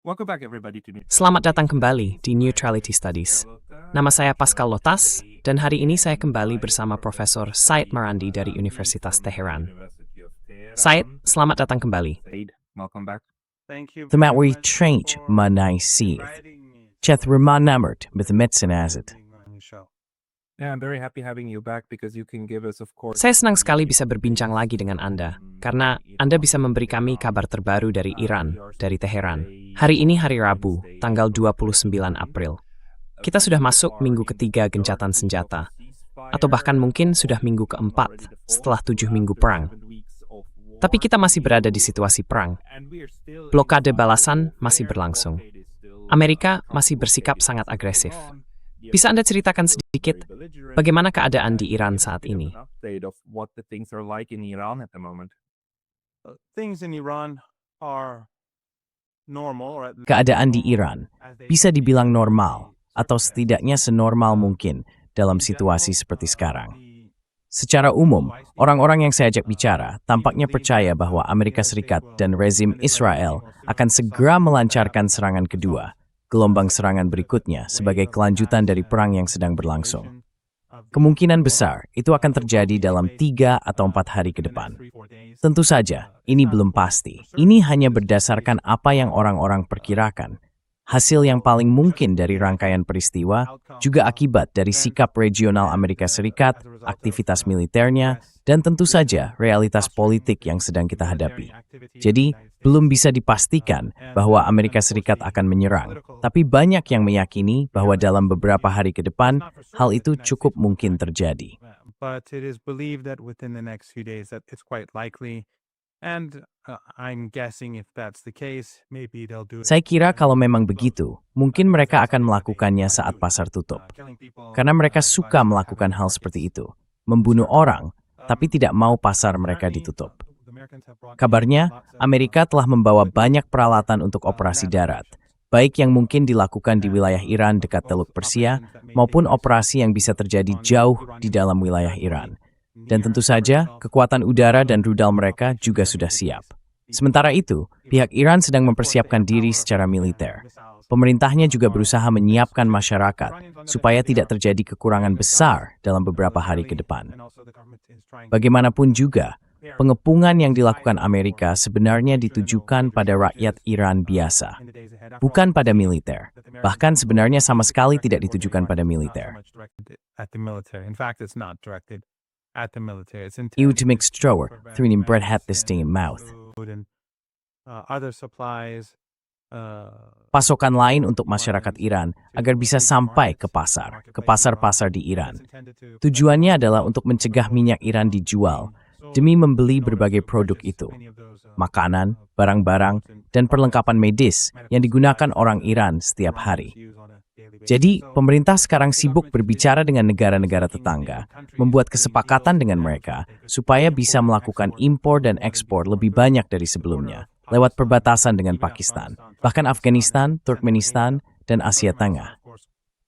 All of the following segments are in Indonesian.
Welcome back everybody to Selamat datang kembali di Neutrality Studies. Nama saya Pascal Lotas, dan hari ini saya kembali bersama Profesor Said Marandi dari Universitas Teheran. Said, selamat datang kembali. Welcome back. Themaat we change manai seeth. Cheth Raman Namert with the medicine as it. Yeah, I'm very happy having you back because you can give us, of course. Saya senang sekali bisa berbincang lagi dengan Anda, karena Anda bisa memberi kami kabar terbaru dari Iran, dari Teheran. Hari ini hari Rabu, tanggal 29 April. Kita sudah masuk minggu ketiga gencatan senjata, atau bahkan mungkin sudah minggu keempat setelah 7 minggu perang. Tapi kita masih berada di situasi perang. Blokade balasan masih berlangsung. Amerika masih bersikap sangat agresif. Bisa Anda ceritakan sedikit bagaimana keadaan di Iran saat ini? Keadaan di Iran bisa dibilang normal, atau setidaknya senormal mungkin dalam situasi seperti sekarang. Secara umum, orang-orang yang saya ajak bicara tampaknya percaya bahwa Amerika Serikat dan rezim Israel akan segera melancarkan serangan kedua, gelombang serangan berikutnya sebagai kelanjutan dari perang yang sedang berlangsung. Kemungkinan besar itu akan terjadi dalam 3 atau 4 hari ke depan. Tentu saja, ini belum pasti. Ini hanya berdasarkan apa yang orang-orang perkirakan. Hasil yang paling mungkin dari rangkaian peristiwa juga akibat dari sikap regional Amerika Serikat, aktivitas militernya, dan tentu saja realitas politik yang sedang kita hadapi. Jadi, belum bisa dipastikan bahwa Amerika Serikat akan menyerang, tapi banyak yang meyakini bahwa dalam beberapa hari ke depan, hal itu cukup mungkin terjadi. Saya kira kalau memang begitu, mungkin mereka akan melakukannya saat pasar tutup. Karena mereka suka melakukan hal seperti itu, membunuh orang, tapi tidak mau pasar mereka ditutup. Kabarnya, Amerika telah membawa banyak peralatan untuk operasi darat, baik yang mungkin dilakukan di wilayah Iran dekat Teluk Persia, maupun operasi yang bisa terjadi jauh di dalam wilayah Iran. Dan tentu saja, kekuatan udara dan rudal mereka juga sudah siap. Sementara itu, pihak Iran sedang mempersiapkan diri secara militer. Pemerintahnya juga berusaha menyiapkan masyarakat supaya tidak terjadi kekurangan besar dalam beberapa hari ke depan. Bagaimanapun juga, pengepungan yang dilakukan Amerika sebenarnya ditujukan pada rakyat Iran biasa, bukan pada militer. Bahkan sebenarnya sama sekali tidak ditujukan pada militer. Eau to make strower, through bread hat this thing in mouth. Pasokan lain untuk masyarakat Iran agar bisa sampai ke pasar-pasar di Iran. Tujuannya adalah untuk mencegah minyak Iran dijual demi membeli berbagai produk itu. Makanan, barang-barang, dan perlengkapan medis yang digunakan orang Iran setiap hari. Jadi, pemerintah sekarang sibuk berbicara dengan negara-negara tetangga, membuat kesepakatan dengan mereka supaya bisa melakukan impor dan ekspor lebih banyak dari sebelumnya, lewat perbatasan dengan Pakistan, bahkan Afghanistan, Turkmenistan, dan Asia Tengah.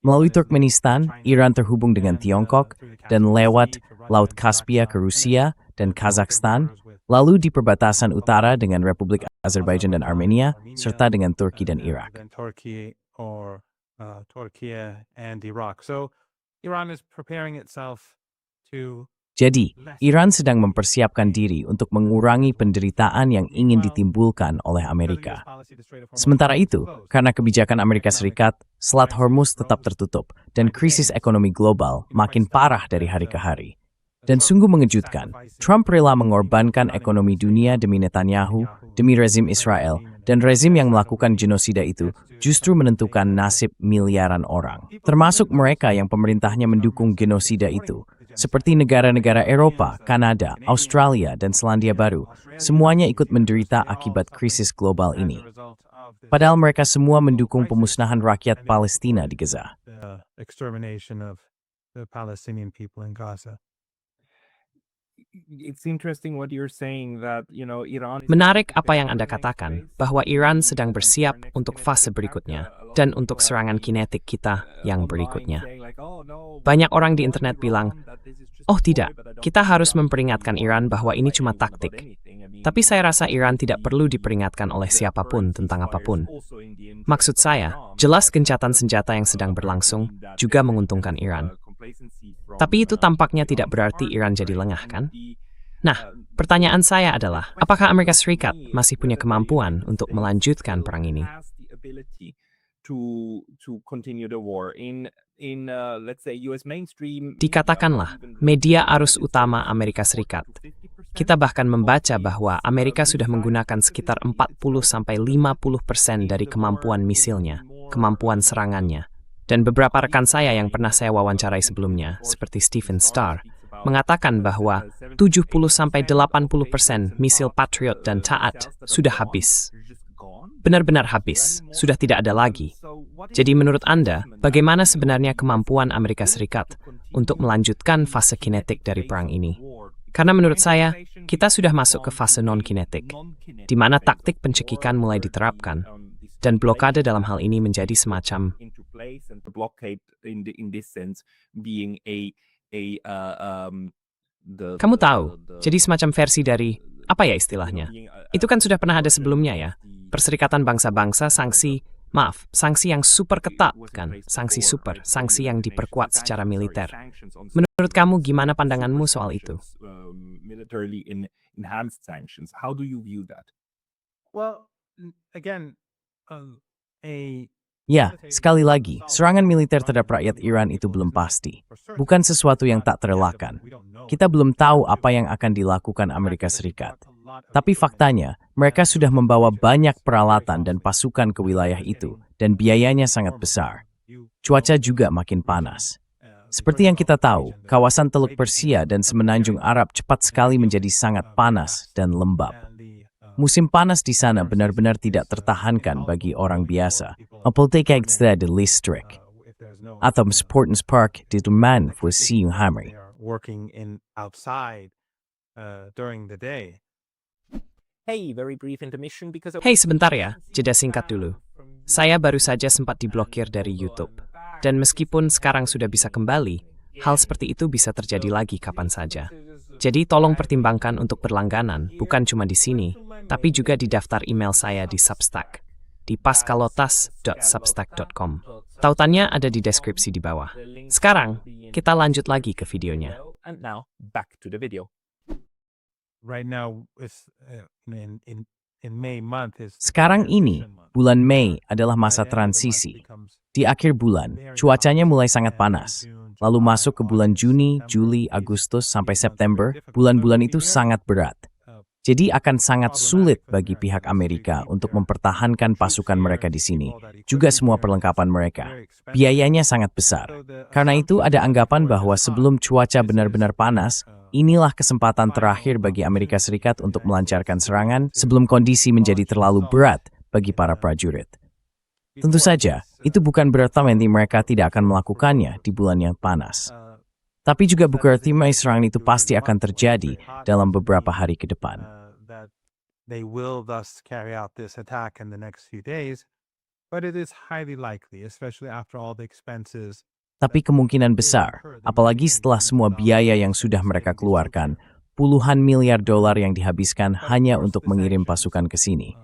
Melalui Turkmenistan, Iran terhubung dengan Tiongkok, dan lewat Laut Kaspia ke Rusia dan Kazakhstan, lalu di perbatasan utara dengan Republik Azerbaijan dan Armenia, serta dengan Turki dan Irak. Jadi, Iran sedang mempersiapkan diri untuk mengurangi penderitaan yang ingin ditimbulkan oleh Amerika. Sementara itu, karena kebijakan Amerika Serikat, Selat Hormuz tetap tertutup dan krisis ekonomi global makin parah dari hari ke hari. Dan sungguh mengejutkan, Trump rela mengorbankan ekonomi dunia demi Netanyahu, demi rezim Israel, dan rezim yang melakukan genosida itu justru menentukan nasib miliaran orang. Termasuk mereka yang pemerintahnya mendukung genosida itu, seperti negara-negara Eropa, Kanada, Australia, dan Selandia Baru, semuanya ikut menderita akibat krisis global ini. Padahal mereka semua mendukung pemusnahan rakyat Palestina di Gaza. Menarik apa yang Anda katakan, bahwa Iran sedang bersiap untuk fase berikutnya, dan untuk serangan kinetik kita yang berikutnya. Banyak orang di internet bilang, oh tidak, kita harus memperingatkan Iran bahwa ini cuma taktik. Tapi saya rasa Iran tidak perlu diperingatkan oleh siapapun tentang apapun. Maksud saya, jelas gencatan senjata yang sedang berlangsung juga menguntungkan Iran. Tapi itu tampaknya tidak berarti Iran jadi lengah, kan? Nah, pertanyaan saya adalah, apakah Amerika Serikat masih punya kemampuan untuk melanjutkan perang ini? Dikatakanlah, media arus utama Amerika Serikat. Kita bahkan membaca bahwa Amerika sudah menggunakan sekitar 40-50% dari kemampuan misilnya, kemampuan serangannya. Dan beberapa rekan saya yang pernah saya wawancarai sebelumnya, seperti Stephen Starr, mengatakan bahwa 70-80% misil Patriot dan Ta'at sudah habis. Benar-benar habis, sudah tidak ada lagi. Jadi menurut Anda, bagaimana sebenarnya kemampuan Amerika Serikat untuk melanjutkan fase kinetik dari perang ini? Karena menurut saya, kita sudah masuk ke fase non-kinetik, di mana taktik pencekikan mulai diterapkan, dan blokade dalam hal ini menjadi semacam kamu tahu, jadi semacam versi dari, apa ya istilahnya? Itu kan sudah pernah ada sebelumnya ya, Perserikatan Bangsa-Bangsa sanksi yang super ketat kan, sanksi yang diperkuat secara militer. Menurut kamu gimana pandanganmu soal itu? Ya, sekali lagi, serangan militer terhadap rakyat Iran itu belum pasti. Bukan sesuatu yang tak terelakkan. Kita belum tahu apa yang akan dilakukan Amerika Serikat. Tapi faktanya, mereka sudah membawa banyak peralatan dan pasukan ke wilayah itu, dan biayanya sangat besar. Cuaca juga makin panas. Seperti yang kita tahu, kawasan Teluk Persia dan Semenanjung Arab cepat sekali menjadi sangat panas dan lembab. Musim panas di sana benar-benar tidak tertahankan bagi orang biasa. Apalagi di listrik. Atau Sportens Park di teman voor siang hari. Hey, sebentar ya, jeda singkat dulu. Saya baru saja sempat diblokir dari YouTube. Dan meskipun sekarang sudah bisa kembali, hal seperti itu bisa terjadi lagi kapan saja. Jadi tolong pertimbangkan untuk berlangganan, bukan cuma di sini, tapi juga di daftar email saya di Substack, di pascalotas.substack.com. Tautannya ada di deskripsi di bawah. Sekarang, kita lanjut lagi ke videonya. Sekarang ini, bulan Mei adalah masa transisi. Di akhir bulan, cuacanya mulai sangat panas. Lalu masuk ke bulan Juni, Juli, Agustus, sampai September, bulan-bulan itu sangat berat. Jadi akan sangat sulit bagi pihak Amerika untuk mempertahankan pasukan mereka di sini, juga semua perlengkapan mereka. Biayanya sangat besar. Karena itu ada anggapan bahwa sebelum cuaca benar-benar panas, inilah kesempatan terakhir bagi Amerika Serikat untuk melancarkan serangan sebelum kondisi menjadi terlalu berat bagi para prajurit. Tentu saja, itu bukan berarti mereka tidak akan melakukannya di bulan yang panas. Tapi juga bukan berarti serangan itu pasti akan terjadi dalam beberapa hari ke depan. Tapi kemungkinan besar, apalagi setelah semua biaya yang sudah mereka keluarkan, puluhan miliar dolar yang dihabiskan hanya untuk mengirim pasukan ke sini.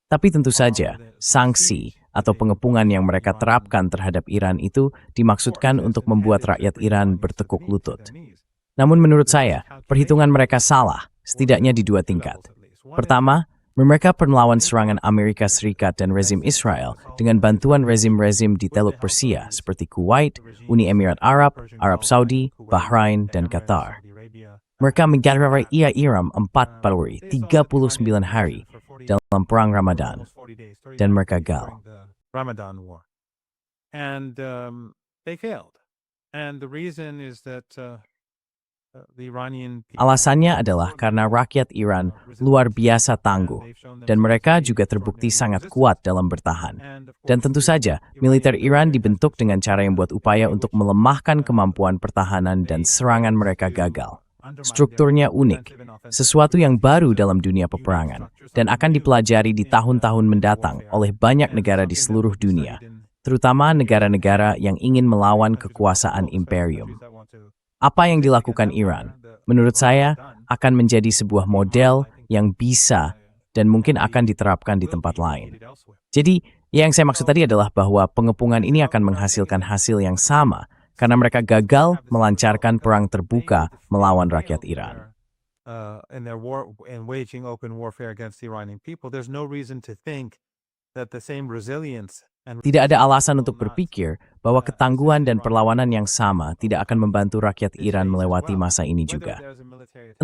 Tapi tentu saja, sanksi atau pengepungan yang mereka terapkan terhadap Iran itu dimaksudkan untuk membuat rakyat Iran bertekuk lutut. Namun menurut saya, perhitungan mereka salah, setidaknya di dua tingkat. Pertama, mereka melawan serangan Amerika Serikat dan rezim Israel dengan bantuan rezim-rezim di Teluk Persia seperti Kuwait, Uni Emirat Arab, Arab Saudi, Bahrain, dan Qatar. Mereka menggarai Iran 39 hari dalam perang Ramadan, dan mereka gagal. Alasannya adalah karena rakyat Iran luar biasa tangguh, dan mereka juga terbukti sangat kuat dalam bertahan. Dan tentu saja, militer Iran dibentuk dengan cara yang buat upaya untuk melemahkan kemampuan pertahanan dan serangan mereka gagal. Strukturnya unik, sesuatu yang baru dalam dunia peperangan, dan akan dipelajari di tahun-tahun mendatang oleh banyak negara di seluruh dunia, terutama negara-negara yang ingin melawan kekuasaan imperium. Apa yang dilakukan Iran, menurut saya, akan menjadi sebuah model yang bisa dan mungkin akan diterapkan di tempat lain. Jadi, yang saya maksud tadi adalah bahwa pengepungan ini akan menghasilkan hasil yang sama karena mereka gagal melancarkan perang terbuka melawan rakyat Iran. In their war and waging open warfare against the Iranian people, there's no reason to think that the same resilience and Tidak ada alasan untuk berpikir bahwa ketangguhan dan perlawanan yang sama tidak akan membantu rakyat Iran melewati masa ini juga.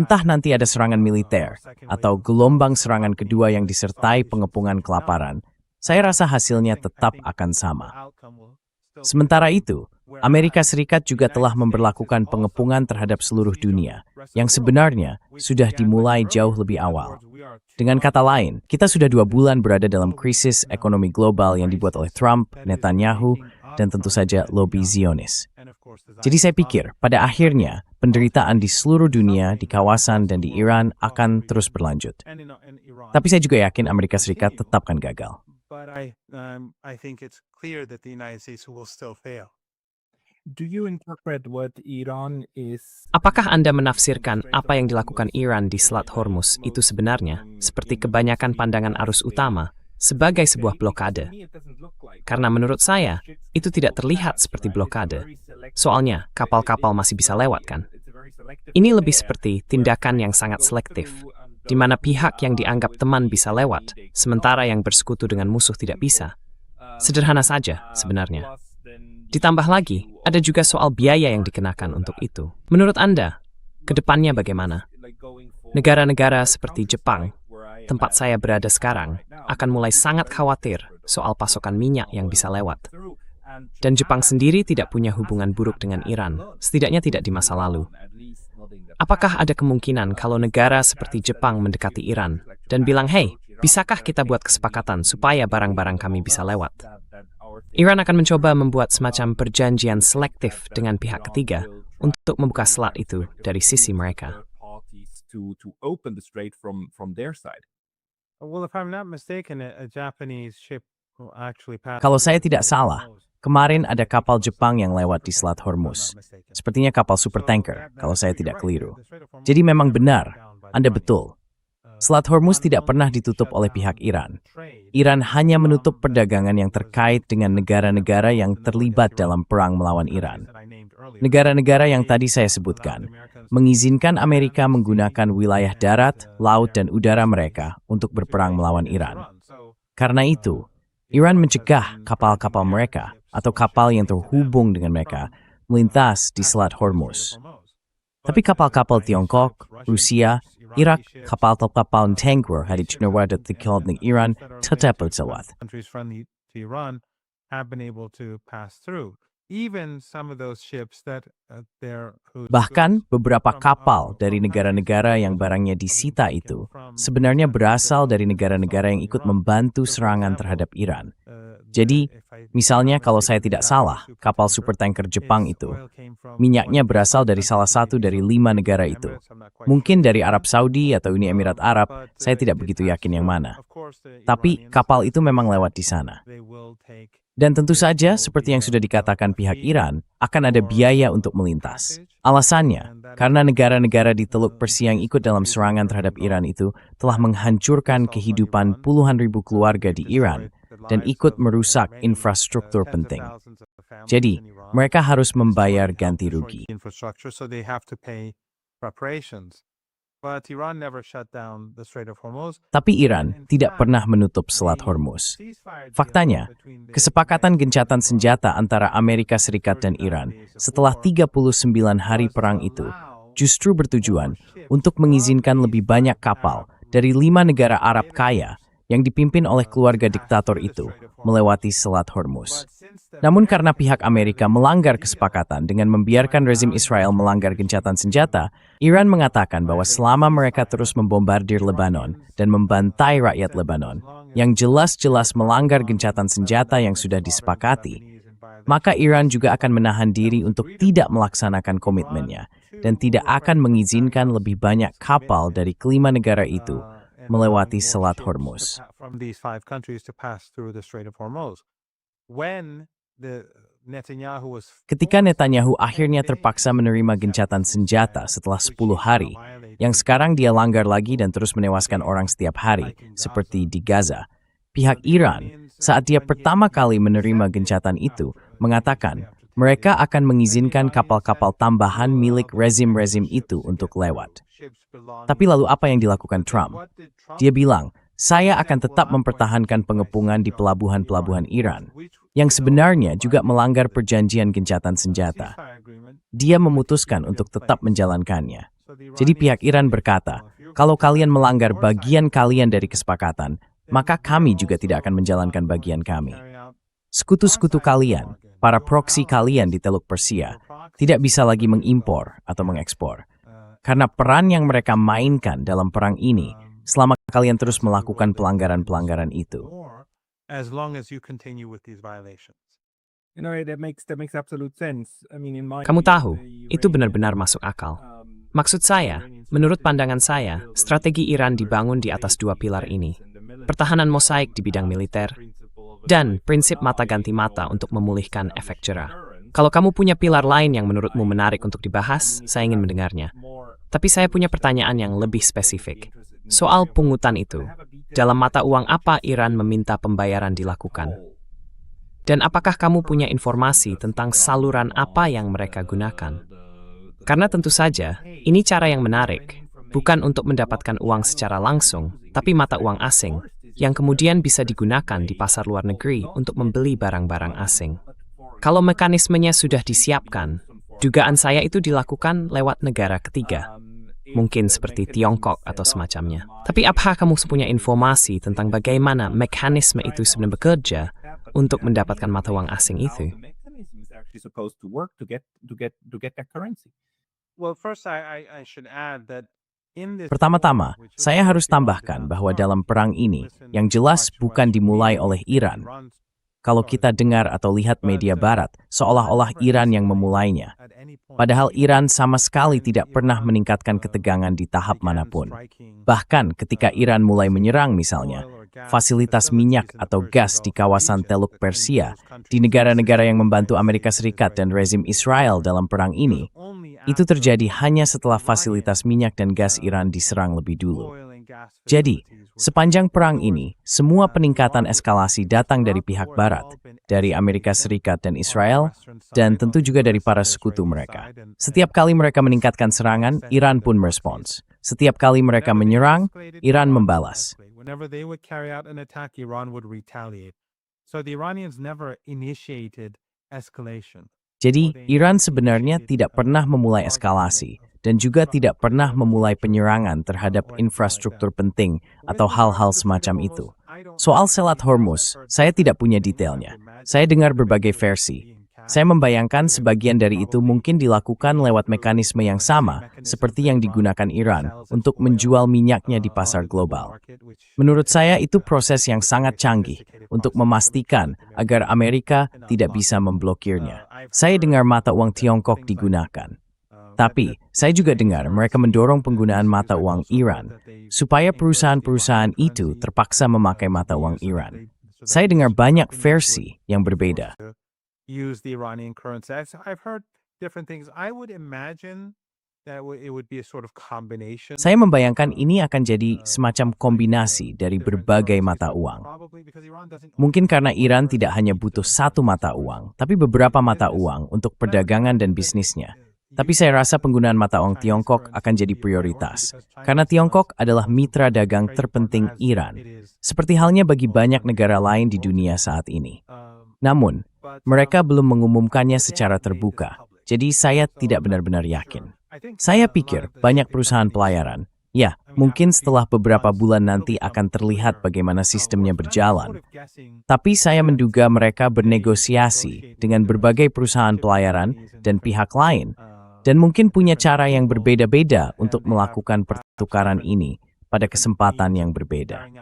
Entah nanti ada serangan militer atau gelombang serangan kedua yang disertai pengepungan kelaparan, saya rasa hasilnya tetap akan sama. Sementara itu, Amerika Serikat juga telah memberlakukan pengepungan terhadap seluruh dunia, yang sebenarnya sudah dimulai jauh lebih awal. Dengan kata lain, kita sudah 2 bulan berada dalam krisis ekonomi global yang dibuat oleh Trump, Netanyahu, dan tentu saja lobi Zionis. Jadi saya pikir, pada akhirnya, penderitaan di seluruh dunia, di kawasan, dan di Iran akan terus berlanjut. Tapi saya juga yakin Amerika Serikat tetap akan gagal. But I think it's clear that the United States will still fail. Do you interpret what Iran is? Apakah Anda menafsirkan apa yang dilakukan Iran di Selat Hormuz itu sebenarnya, seperti kebanyakan pandangan arus utama, sebagai sebuah blokade? Karena menurut saya, itu tidak terlihat seperti blokade. Soalnya, kapal-kapal masih bisa lewat kan? Ini lebih seperti tindakan yang sangat selektif, di mana pihak yang dianggap teman bisa lewat, sementara yang bersekutu dengan musuh tidak bisa. Sederhana saja sebenarnya. Ditambah lagi, ada juga soal biaya yang dikenakan untuk itu. Menurut Anda, ke depannya bagaimana? Negara-negara seperti Jepang, tempat saya berada sekarang, akan mulai sangat khawatir soal pasokan minyak yang bisa lewat. Dan Jepang sendiri tidak punya hubungan buruk dengan Iran, setidaknya tidak di masa lalu. Apakah ada kemungkinan kalau negara seperti Jepang mendekati Iran dan bilang, "Hey, bisakah kita buat kesepakatan supaya barang-barang kami bisa lewat?" Iran akan mencoba membuat semacam perjanjian selektif dengan pihak ketiga untuk membuka selat itu dari sisi mereka. To open the strait from their side. Well, if I'm not mistaken, a Japanese ship actually passed. Kalau saya tidak salah, kemarin ada kapal Jepang yang lewat di Selat Hormuz. Sepertinya kapal supertanker, kalau saya tidak keliru. Jadi memang benar, Anda betul. Selat Hormuz tidak pernah ditutup oleh pihak Iran. Iran hanya menutup perdagangan yang terkait dengan negara-negara yang terlibat dalam perang melawan Iran. Negara-negara yang tadi saya sebutkan mengizinkan Amerika menggunakan wilayah darat, laut, dan udara mereka untuk berperang melawan Iran. Karena itu, Iran mencegah kapal-kapal mereka atau kapal yang terhubung dengan mereka melintas di Selat Hormuz. Tapi kapal-kapal Tiongkok, Rusia, Irak, kapal-kapal tanker hari Cina dan Tikal ng Iran tetap berlewat. Countries friendly to Iran have been able to pass through. Even some of those ships that Bahkan beberapa kapal dari negara-negara yang barangnya disita itu sebenarnya berasal dari negara-negara yang ikut membantu serangan terhadap Iran. Jadi, misalnya kalau saya tidak salah, kapal supertanker Jepang itu, minyaknya berasal dari salah satu dari 5 negara itu. Mungkin dari Arab Saudi atau Uni Emirat Arab, saya tidak begitu yakin yang mana. Tapi kapal itu memang lewat di sana. Dan tentu saja, seperti yang sudah dikatakan pihak Iran, akan ada biaya untuk melintas. Alasannya, karena negara-negara di Teluk Persia yang ikut dalam serangan terhadap Iran itu telah menghancurkan kehidupan puluhan ribu keluarga di Iran dan ikut merusak infrastruktur penting. Jadi, mereka harus membayar ganti rugi. Tapi Iran tidak pernah menutup Selat Hormuz. Faktanya, kesepakatan gencatan senjata antara Amerika Serikat dan Iran setelah 39 hari perang itu justru bertujuan untuk mengizinkan lebih banyak kapal dari 5 negara Arab kaya yang dipimpin oleh keluarga diktator itu melewati Selat Hormuz. Namun karena pihak Amerika melanggar kesepakatan dengan membiarkan rezim Israel melanggar gencatan senjata, Iran mengatakan bahwa selama mereka terus membombardir Lebanon dan membantai rakyat Lebanon, yang jelas-jelas melanggar gencatan senjata yang sudah disepakati, maka Iran juga akan menahan diri untuk tidak melaksanakan komitmennya dan tidak akan mengizinkan lebih banyak kapal dari kelima negara itu melewati Selat Hormuz. Ketika Netanyahu akhirnya terpaksa menerima gencatan senjata setelah 10 hari, yang sekarang dia langgar lagi dan terus menewaskan orang setiap hari, seperti di Gaza. Pihak Iran, saat dia pertama kali menerima gencatan itu, mengatakan mereka akan mengizinkan kapal-kapal tambahan milik rezim-rezim itu untuk lewat. Tapi lalu apa yang dilakukan Trump? Dia bilang, saya akan tetap mempertahankan pengepungan di pelabuhan-pelabuhan Iran, yang sebenarnya juga melanggar perjanjian gencatan senjata. Dia memutuskan untuk tetap menjalankannya. Jadi pihak Iran berkata, kalau kalian melanggar bagian kalian dari kesepakatan, maka kami juga tidak akan menjalankan bagian kami. Sekutu-sekutu kalian, para proksi kalian di Teluk Persia, tidak bisa lagi mengimpor atau mengekspor. Karena peran yang mereka mainkan dalam perang ini, selama kalian terus melakukan pelanggaran-pelanggaran itu. As long as you continue with these violations. You know, that makes absolute sense. I mean, in my Kamu tahu, the itu benar-benar Iranian, masuk akal. Maksud saya, menurut pandangan saya, strategi Iran dibangun di atas dua pilar ini. Pertahanan mosaik di bidang militer, dan prinsip mata ganti mata untuk memulihkan efek jera. Kalau kamu punya pilar lain yang menurutmu menarik untuk dibahas, saya ingin mendengarnya. Tapi saya punya pertanyaan yang lebih spesifik. Soal pungutan itu, dalam mata uang apa Iran meminta pembayaran dilakukan? Dan apakah kamu punya informasi tentang saluran apa yang mereka gunakan? Karena tentu saja, ini cara yang menarik, bukan untuk mendapatkan uang secara langsung, tapi mata uang asing, yang kemudian bisa digunakan di pasar luar negeri untuk membeli barang-barang asing. Kalau mekanismenya sudah disiapkan, dugaan saya itu dilakukan lewat negara ketiga. Mungkin seperti Tiongkok atau semacamnya. Tapi apakah kamu punya informasi tentang bagaimana mekanisme itu sebenarnya bekerja untuk mendapatkan mata uang asing itu? Well, first I should add that in this Pertama-tama, war, which saya is harus tambahkan bahwa dalam perang ini, yang jelas bukan dimulai oleh Iran. Kalau kita dengar atau lihat media barat, seolah-olah Iran yang memulainya. Padahal Iran sama sekali tidak pernah meningkatkan ketegangan di tahap manapun. Bahkan ketika Iran mulai menyerang misalnya, fasilitas minyak atau gas di kawasan Teluk Persia, di negara-negara yang membantu Amerika Serikat dan rezim Israel dalam perang ini, itu terjadi hanya setelah fasilitas minyak dan gas Iran diserang lebih dulu. Jadi, sepanjang perang ini, semua peningkatan eskalasi datang dari pihak Barat, dari Amerika Serikat dan Israel, dan tentu juga dari para sekutu mereka. Setiap kali mereka meningkatkan serangan, Iran pun merespons. Setiap kali mereka menyerang, Iran membalas. Whenever they would carry out an attack, Iran would retaliate. So the Iranians never initiated escalation. Jadi, Iran sebenarnya tidak pernah memulai eskalasi dan juga tidak pernah memulai penyerangan terhadap infrastruktur penting atau hal-hal semacam itu. Soal Selat Hormuz, saya tidak punya detailnya. Saya dengar berbagai versi. Saya membayangkan sebagian dari itu mungkin dilakukan lewat mekanisme yang sama seperti yang digunakan Iran untuk menjual minyaknya di pasar global. Menurut saya itu proses yang sangat canggih untuk memastikan agar Amerika tidak bisa memblokirnya. Saya dengar mata uang Tiongkok digunakan. Tapi, saya juga dengar mereka mendorong penggunaan mata uang Iran supaya perusahaan-perusahaan itu terpaksa memakai mata uang Iran. Saya dengar banyak versi yang berbeda. Use the Iranian currency. I've heard different things. I would imagine that it would be a sort of combination. Saya membayangkan ini akan jadi semacam kombinasi dari berbagai mata uang. Mungkin karena Iran tidak hanya butuh satu mata uang, tapi beberapa mata uang untuk perdagangan dan bisnisnya. Tapi saya rasa penggunaan mata uang Tiongkok akan jadi prioritas, karena Tiongkok adalah mitra dagang terpenting Iran, seperti halnya bagi banyak negara lain di dunia saat ini. Namun, mereka belum mengumumkannya secara terbuka, jadi saya tidak benar-benar yakin. Saya pikir banyak perusahaan pelayaran, ya, mungkin setelah beberapa bulan nanti akan terlihat bagaimana sistemnya berjalan. Tapi saya menduga mereka bernegosiasi dengan berbagai perusahaan pelayaran dan pihak lain, dan mungkin punya cara yang berbeda-beda untuk melakukan pertukaran ini pada kesempatan yang berbeda.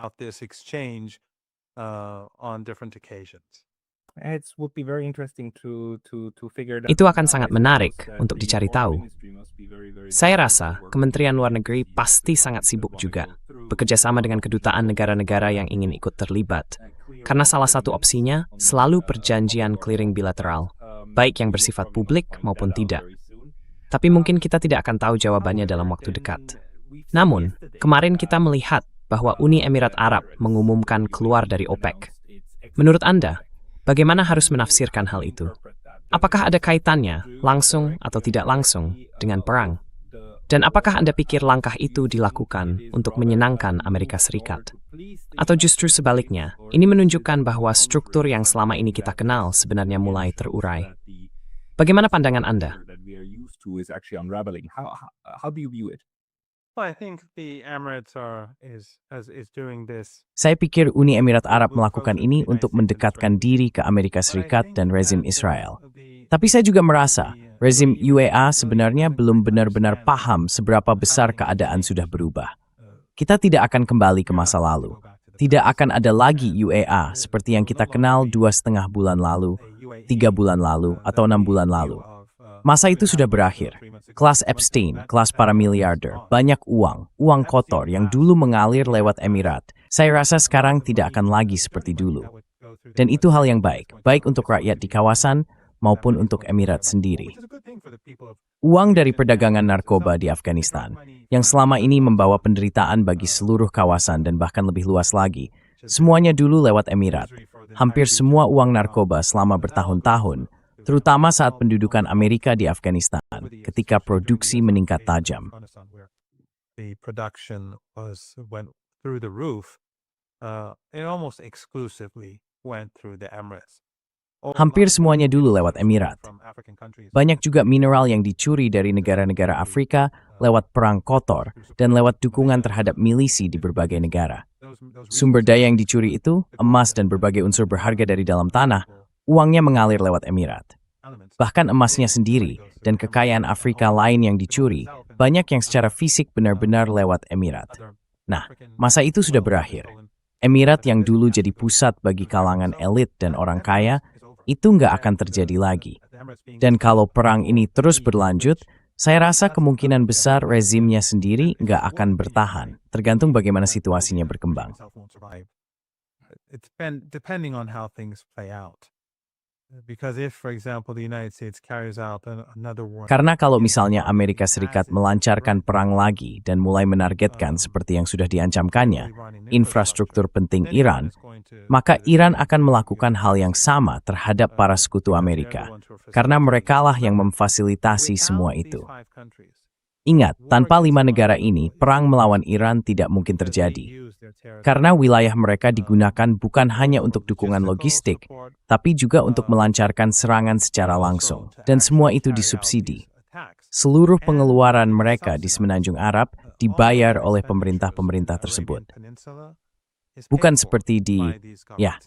Itu akan sangat menarik untuk dicari tahu. Saya rasa Kementerian Luar Negeri pasti sangat sibuk juga, bekerja sama dengan kedutaan negara-negara yang ingin ikut terlibat. Karena salah satu opsinya selalu perjanjian clearing bilateral, baik yang bersifat publik maupun tidak. Tapi mungkin kita tidak akan tahu jawabannya dalam waktu dekat. Namun, kemarin kita melihat bahwa Uni Emirat Arab mengumumkan keluar dari OPEC. Menurut Anda, bagaimana harus menafsirkan hal itu? Apakah ada kaitannya, langsung atau tidak langsung, dengan perang? Dan apakah Anda pikir langkah itu dilakukan untuk menyenangkan Amerika Serikat? Atau justru sebaliknya, ini menunjukkan bahwa struktur yang selama ini kita kenal sebenarnya mulai terurai. Bagaimana pandangan Anda? Well, I think the Emirates is doing this. Saya pikir Uni Emirat Arab melakukan ini untuk mendekatkan diri ke Amerika Serikat dan rezim Israel. Tapi saya juga merasa rezim UAE sebenarnya belum benar-benar paham seberapa besar keadaan sudah berubah. Kita tidak akan kembali ke masa lalu. Tidak akan ada lagi UAE seperti yang kita kenal 2,5 bulan lalu, 3 bulan lalu, atau 6 bulan lalu. Masa itu sudah berakhir. Kelas Epstein, kelas para miliarder, banyak uang kotor yang dulu mengalir lewat Emirat. Saya rasa sekarang tidak akan lagi seperti dulu. Dan itu hal yang baik untuk rakyat di kawasan maupun untuk Emirat sendiri. Uang dari perdagangan narkoba di Afghanistan, yang selama ini membawa penderitaan bagi seluruh kawasan dan bahkan lebih luas lagi, semuanya dulu lewat Emirat. Hampir semua uang narkoba selama bertahun-tahun, terutama saat pendudukan Amerika di Afghanistan, ketika produksi meningkat tajam. The production went through the roof. It almost exclusively went through the Emirates. Hampir semuanya dulu lewat Emirat. Banyak juga mineral yang dicuri dari negara-negara Afrika lewat perang kotor dan lewat dukungan terhadap milisi di berbagai negara. Sumber daya yang dicuri itu, emas dan berbagai unsur berharga dari dalam tanah, uangnya mengalir lewat Emirat. Bahkan emasnya sendiri dan kekayaan Afrika lain yang dicuri, banyak yang secara fisik benar-benar lewat Emirat. Nah, masa itu sudah berakhir. Emirat yang dulu jadi pusat bagi kalangan elit dan orang kaya, itu nggak akan terjadi lagi. Dan kalau perang ini terus berlanjut, saya rasa kemungkinan besar rezimnya sendiri nggak akan bertahan, tergantung bagaimana situasinya berkembang. It's depending on how things play out. Because if, for example, the United States carries out another war. Karena kalau misalnya Amerika Serikat melancarkan perang lagi dan mulai menargetkan seperti yang sudah diancamkannya, infrastruktur penting Iran, maka Iran akan melakukan hal yang sama terhadap para sekutu Amerika, karena merekalah yang memfasilitasi semua itu. Ingat, tanpa 5 negara ini, perang melawan Iran tidak mungkin terjadi. Karena wilayah mereka digunakan bukan hanya untuk dukungan logistik, tapi juga untuk melancarkan serangan secara langsung. Dan semua itu disubsidi. Seluruh pengeluaran mereka di Semenanjung Arab dibayar oleh pemerintah-pemerintah tersebut. Bukan seperti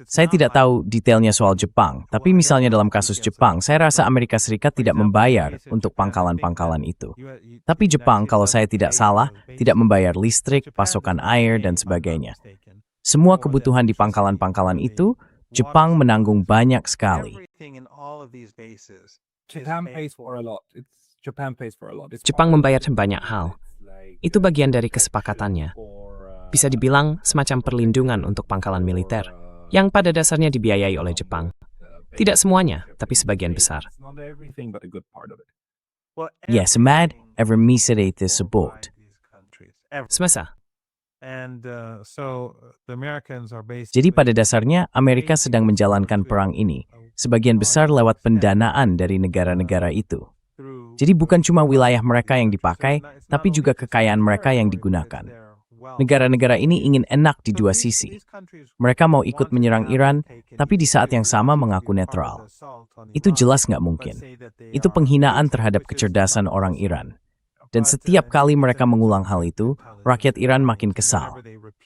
saya tidak tahu detailnya soal Jepang, tapi misalnya dalam kasus Jepang, saya rasa Amerika Serikat tidak membayar untuk pangkalan-pangkalan itu. Tapi Jepang, kalau saya tidak salah, tidak membayar listrik, pasokan air, dan sebagainya. Semua kebutuhan di pangkalan-pangkalan itu, Jepang menanggung banyak sekali. Jepang membayar banyak hal. Itu bagian dari kesepakatannya. Bisa dibilang semacam perlindungan untuk pangkalan militer, yang pada dasarnya dibiayai oleh Jepang. Tidak semuanya, tapi sebagian besar. Semad ever miserate sebut. Semasa. Jadi pada dasarnya Amerika sedang menjalankan perang ini, sebagian besar lewat pendanaan dari negara-negara itu. Jadi bukan cuma wilayah mereka yang dipakai, tapi juga kekayaan mereka yang digunakan. Negara-negara ini ingin enak di dua sisi. Mereka mau ikut menyerang Iran, tapi di saat yang sama mengaku netral. Itu jelas nggak mungkin. Itu penghinaan terhadap kecerdasan orang Iran. Dan setiap kali mereka mengulang hal itu, rakyat Iran makin kesal.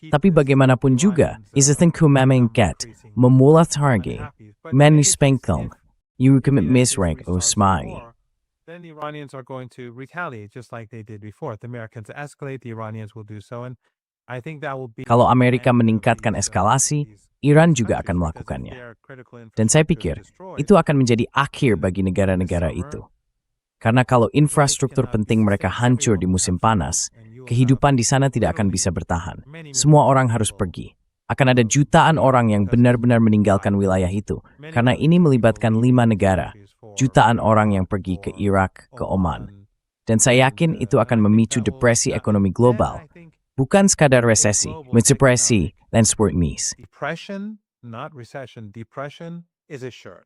Tapi bagaimanapun juga, isithinku memengket, memulat hargi, menuspengkong, yukumit misrek usmai. Then the Iranians are going to retaliate just like they did before. If the Americans escalate, the Iranians will do so. And I think that will be. Kalau Amerika meningkatkan eskalasi, Iran juga akan melakukannya. Dan saya pikir, itu akan menjadi akhir bagi negara-negara itu. Karena kalau infrastruktur penting mereka hancur di musim panas, kehidupan di sana tidak akan bisa bertahan. Semua orang harus pergi. Akan ada jutaan orang yang benar-benar meninggalkan wilayah itu, karena ini melibatkan 5 negara. Jutaan orang yang pergi ke Irak, ke Oman. Dan saya yakin itu akan memicu depresi ekonomi global. Bukan sekadar resesi, mendepresi, dan sport mies. Depression, not recession. Depression is assured.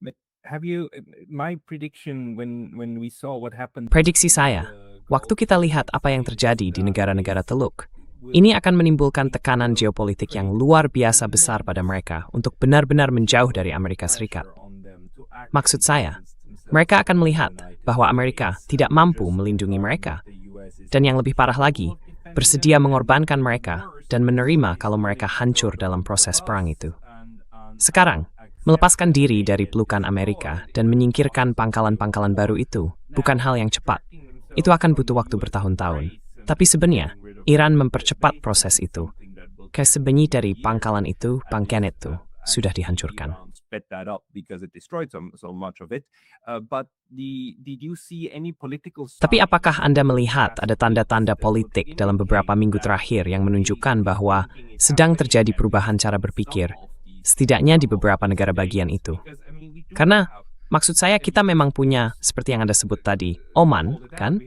But have you my prediction when we saw what happened? Prediksi saya, waktu kita lihat apa yang terjadi di negara-negara Teluk, ini akan menimbulkan tekanan geopolitik yang luar biasa besar pada mereka untuk benar-benar menjauh dari Amerika Serikat. Maksud saya, mereka akan melihat bahwa Amerika tidak mampu melindungi mereka, dan yang lebih parah lagi, bersedia mengorbankan mereka dan menerima kalau mereka hancur dalam proses perang itu. Sekarang, melepaskan diri dari pelukan Amerika dan menyingkirkan pangkalan-pangkalan baru itu bukan hal yang cepat. Itu akan butuh waktu bertahun-tahun. Tapi sebenarnya, Iran mempercepat proses itu. Kesebenyi dari pangkalan itu, Bangkanet itu, sudah dihancurkan. Sped that up because it destroyed so much of it. But did you see any political Tapi apakah Anda melihat ada tanda-tanda politik dalam beberapa minggu terakhir yang menunjukkan bahwa sedang terjadi perubahan cara berpikir, setidaknya di beberapa negara bagian itu? Karena maksud saya kita memang punya, seperti yang Anda sebut tadi, Oman, kan?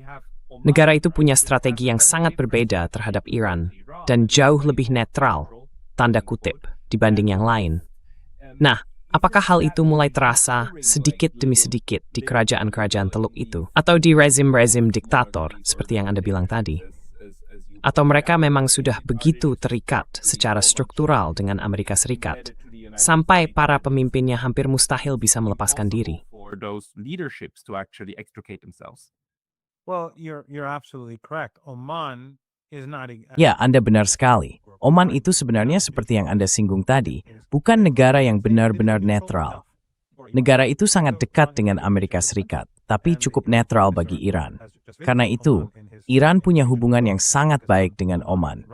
Negara itu punya strategi yang sangat berbeda terhadap Iran dan jauh lebih netral, tanda kutip, dibanding yang lain. Nah, apakah hal itu mulai terasa sedikit demi sedikit di kerajaan-kerajaan Teluk itu? Atau di rezim-rezim diktator, seperti yang Anda bilang tadi? Atau mereka memang sudah begitu terikat secara struktural dengan Amerika Serikat, sampai para pemimpinnya hampir mustahil bisa melepaskan diri? for those leaderships to actually extricate themselves? Well, you're absolutely correct. Oman is not. Ya, Anda benar sekali. Oman itu sebenarnya seperti yang Anda singgung tadi, bukan negara yang benar-benar netral. Negara itu sangat dekat dengan Amerika Serikat, tapi cukup netral bagi Iran. Karena itu, Iran punya hubungan yang sangat baik dengan Oman.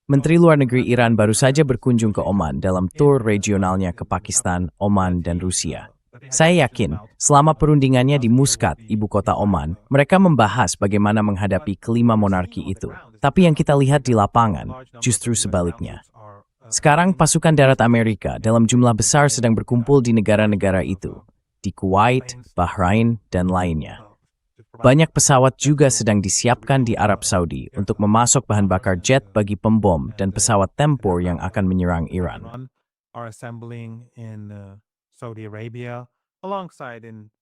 Menteri Luar Negeri Iran baru saja berkunjung ke Oman dalam tur regionalnya ke Pakistan, Oman, dan Rusia. Saya yakin, selama perundingannya di Muscat, ibu kota Oman, mereka membahas bagaimana menghadapi kelima monarki itu. Tapi yang kita lihat di lapangan, justru sebaliknya. Sekarang pasukan darat Amerika dalam jumlah besar sedang berkumpul di negara-negara itu, di Kuwait, Bahrain, dan lainnya. Banyak pesawat juga sedang disiapkan di Arab Saudi untuk memasok bahan bakar jet bagi pembom dan pesawat tempur yang akan menyerang Iran. Are assembling in Saudi Arabia alongside in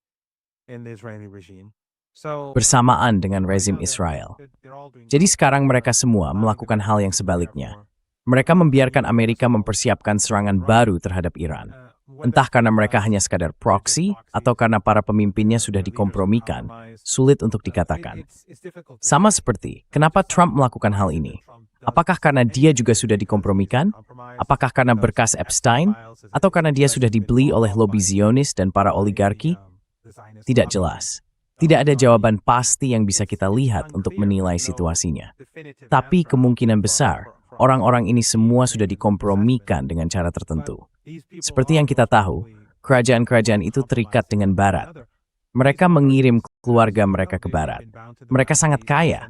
the Israeli regime. So Bersamaan dengan rezim Israel. Jadi sekarang mereka semua melakukan hal yang sebaliknya. Mereka membiarkan Amerika mempersiapkan serangan baru terhadap Iran. Entah karena mereka hanya sekadar proksi atau karena para pemimpinnya sudah dikompromikan, sulit untuk dikatakan. Sama seperti, kenapa Trump melakukan hal ini? Apakah karena dia juga sudah dikompromikan? Apakah karena berkas Epstein? Atau karena dia sudah dibeli oleh lobi Zionis dan para oligarki? Tidak jelas. Tidak ada jawaban pasti yang bisa kita lihat untuk menilai situasinya. Tapi kemungkinan besar, orang-orang ini semua sudah dikompromikan dengan cara tertentu. Seperti yang kita tahu, kerajaan-kerajaan itu terikat dengan Barat. Mereka mengirim keluarga mereka ke Barat. Mereka sangat kaya.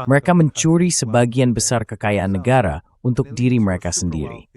Mereka mencuri sebagian besar kekayaan negara untuk diri mereka sendiri.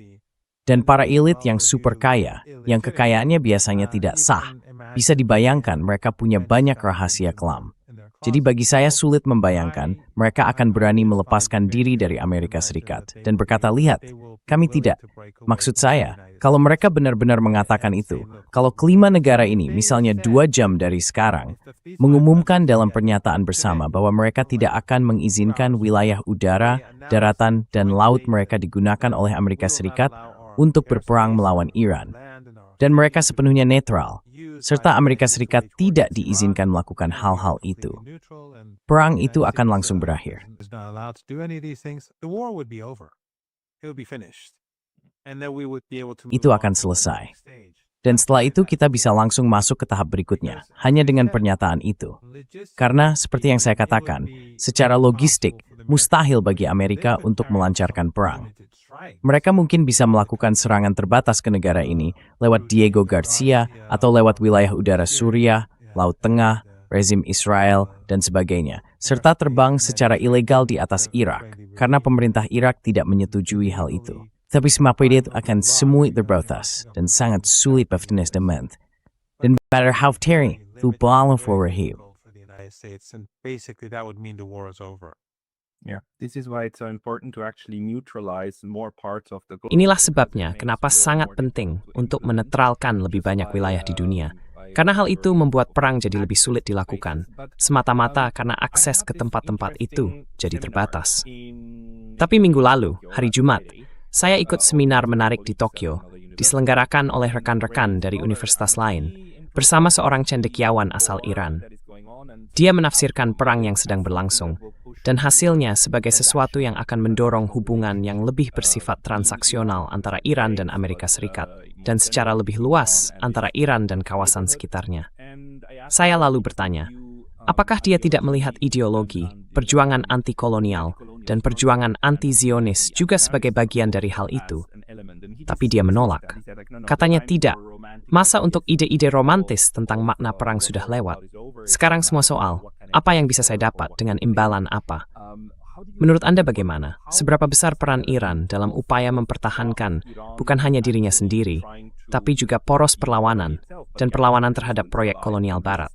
Dan para elit yang super kaya, yang kekayaannya biasanya tidak sah, bisa dibayangkan mereka punya banyak rahasia kelam. Jadi bagi saya sulit membayangkan mereka akan berani melepaskan diri dari Amerika Serikat dan berkata, lihat, kami tidak. Maksud saya, kalau mereka benar-benar mengatakan itu, kalau kelima negara ini, misalnya 2 jam dari sekarang, mengumumkan dalam pernyataan bersama bahwa mereka tidak akan mengizinkan wilayah udara, daratan, dan laut mereka digunakan oleh Amerika Serikat untuk berperang melawan Iran, dan mereka sepenuhnya netral, serta Amerika Serikat tidak diizinkan melakukan hal-hal itu, perang itu akan langsung berakhir. Itu akan selesai. Dan setelah itu kita bisa langsung masuk ke tahap berikutnya, hanya dengan pernyataan itu. Karena seperti yang saya katakan, secara logistik, mustahil bagi Amerika untuk melancarkan perang. Mereka mungkin bisa melakukan serangan terbatas ke negara ini lewat Diego Garcia atau lewat wilayah udara Suriah, Laut Tengah, rezim Israel, dan sebagainya, serta terbang secara ilegal di atas Irak, karena pemerintah Irak tidak menyetujui hal itu. Tapi semua itu akan sumit terbatas dan sangat sulit baftinesdament. Dan matter how tearing, tu bala for hiu. for the United States, and basically that would mean the war is over. Yeah, this is why it's so important to actually neutralize more parts of the globe. Inilah sebabnya kenapa sangat penting untuk menetralkan lebih banyak wilayah di dunia. Karena hal itu membuat perang jadi lebih sulit dilakukan, semata-mata karena akses ke tempat-tempat itu jadi terbatas. Tapi minggu lalu, hari Jumat, saya ikut seminar menarik di Tokyo, diselenggarakan oleh rekan-rekan dari universitas lain, bersama seorang cendekiawan asal Iran. Dia menafsirkan perang yang sedang berlangsung, dan hasilnya sebagai sesuatu yang akan mendorong hubungan yang lebih bersifat transaksional antara Iran dan Amerika Serikat, dan secara lebih luas antara Iran dan kawasan sekitarnya. Saya lalu bertanya, apakah dia tidak melihat ideologi, perjuangan anti-kolonial, dan perjuangan anti-Zionis juga sebagai bagian dari hal itu? Tapi dia menolak. Katanya tidak. Masa untuk ide-ide romantis tentang makna perang sudah lewat. Sekarang semua soal, apa yang bisa saya dapat dengan imbalan apa? Menurut Anda bagaimana? Seberapa besar peran Iran dalam upaya mempertahankan bukan hanya dirinya sendiri, tapi juga poros perlawanan dan perlawanan terhadap proyek kolonial Barat?